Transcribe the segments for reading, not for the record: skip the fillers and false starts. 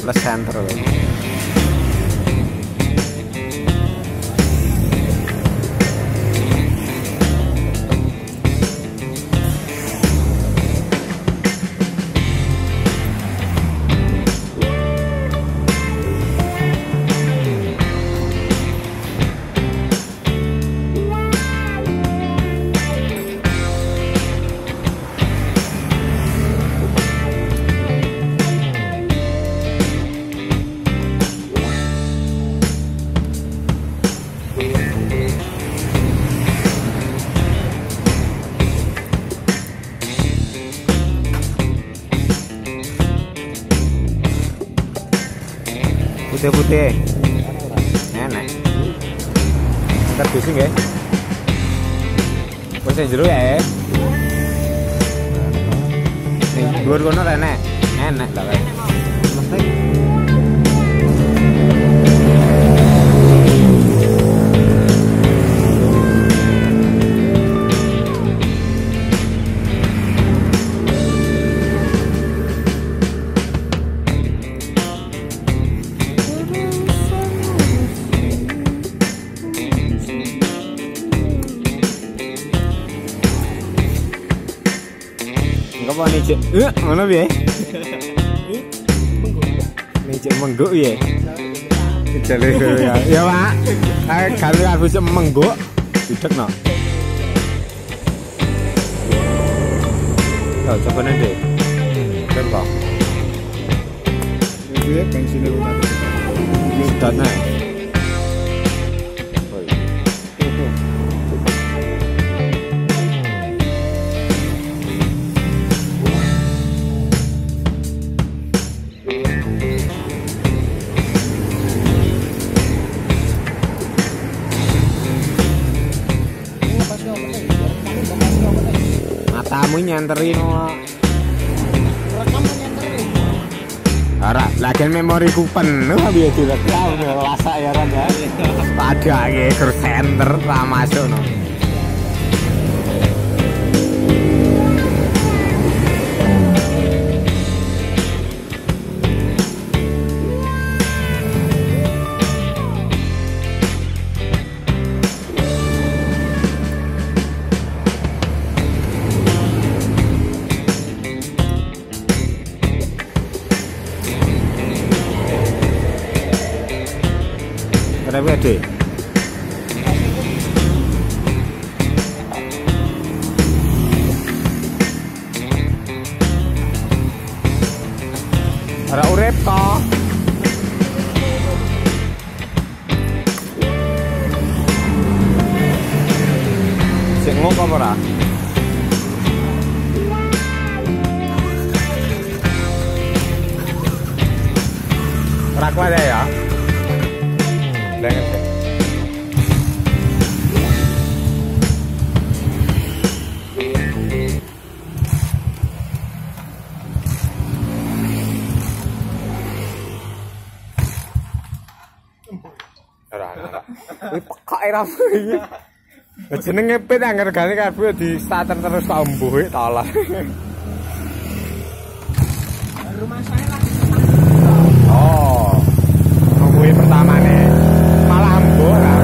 Plus center loh. Putih-putih enak terbisi nggih wis jero ya ning dhuwur kono enak lah kae mesti apa nih cek? Mana bi? Nih cek mengguk ya? Jadi ya pak. Kalau aku cek mengguk, tidak no. Oh coba nanti. Coba. Ini bensin rumah. Sudah naik. Matamu nyanterin ora lagi memoriku penuh biar tidak tahu rasa ya kan ya pada ke center masuk no. Tapi ada ora urip to sing ngoko apa ora ora kuat ya dengan Kuwi pekok ramu iki. Jenenge pit anggar gane kabeh di starter terus tak mbuh tolong. Rumah saya lagi Oh. Kuwi pertamane malah ambuh lah.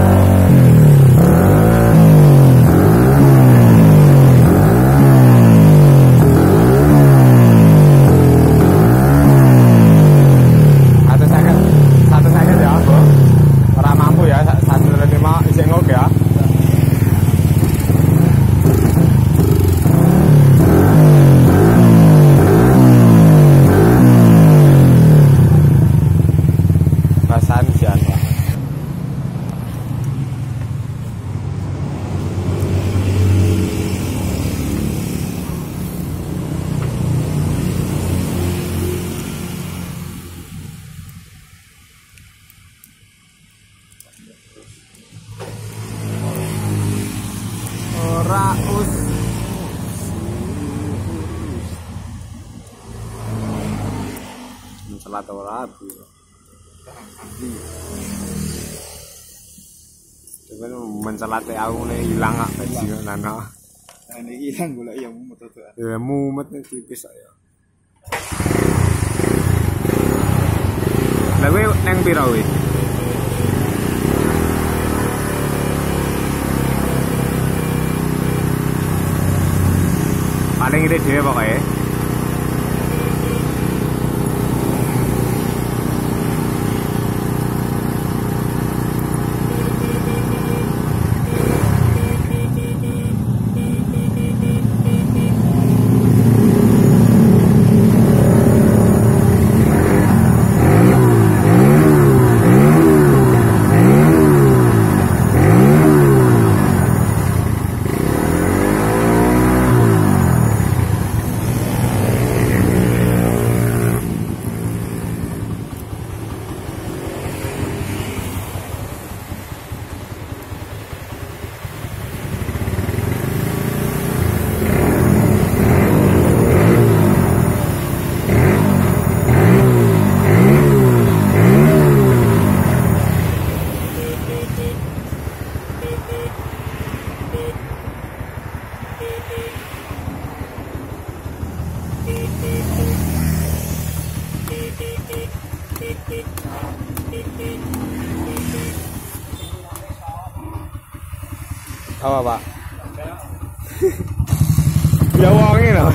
Raus mencelat ora abi. Cuman mencelat aku ne ilang ah bajingan nana. Nah ini ilang golek ya mumet to. Ya mumet tipis saya. Lah kowe nang pira kowe? Paling ide dhewe pokoke. Apa Pak? Ya wonge lho.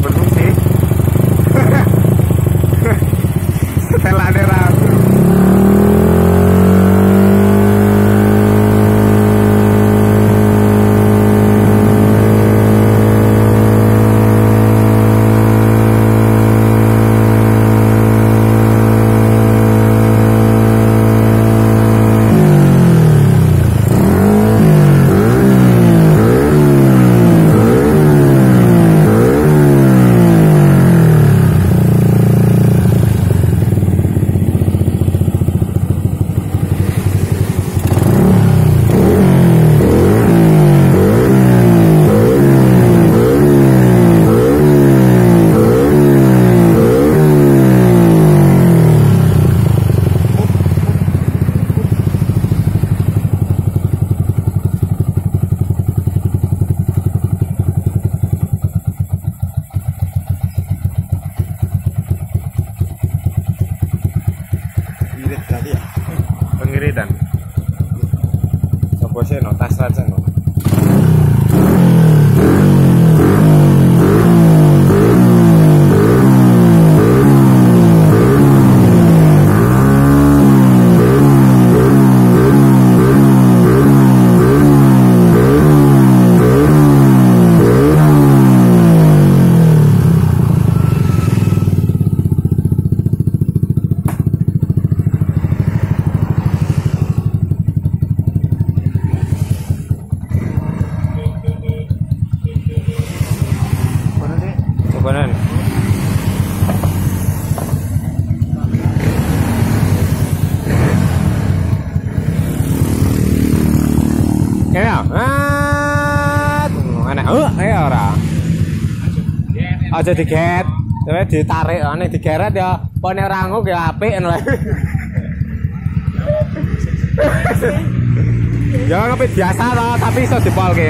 Berfungsi setelah ada rabu pengiritan. Sopo sih no tas aja no. Ya. Enak. Ya ora. Aja diget. Coba ditarik nek digeret ya pone ora nguk ya apik lho. Ya ngopi biasa loh, tapi iso dipolke.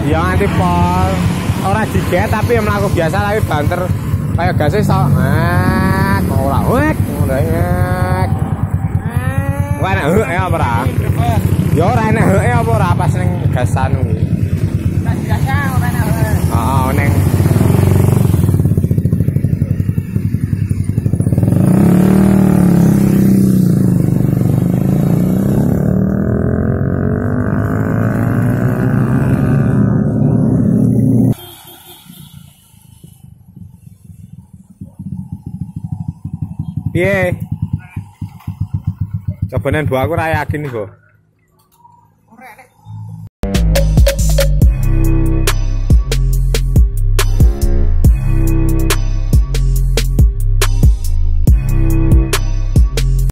Ya nganti pol. Ora diget tapi mlaku biasa tapi banter kayak gas iso. Ora wek, ora wek. Wah, ya apa ora? Ya ora enak apa ora pas ning gasan kuwi. Pas gasan ora enak. Heeh, ning piye? Cobanen buah aku ora yakin kok.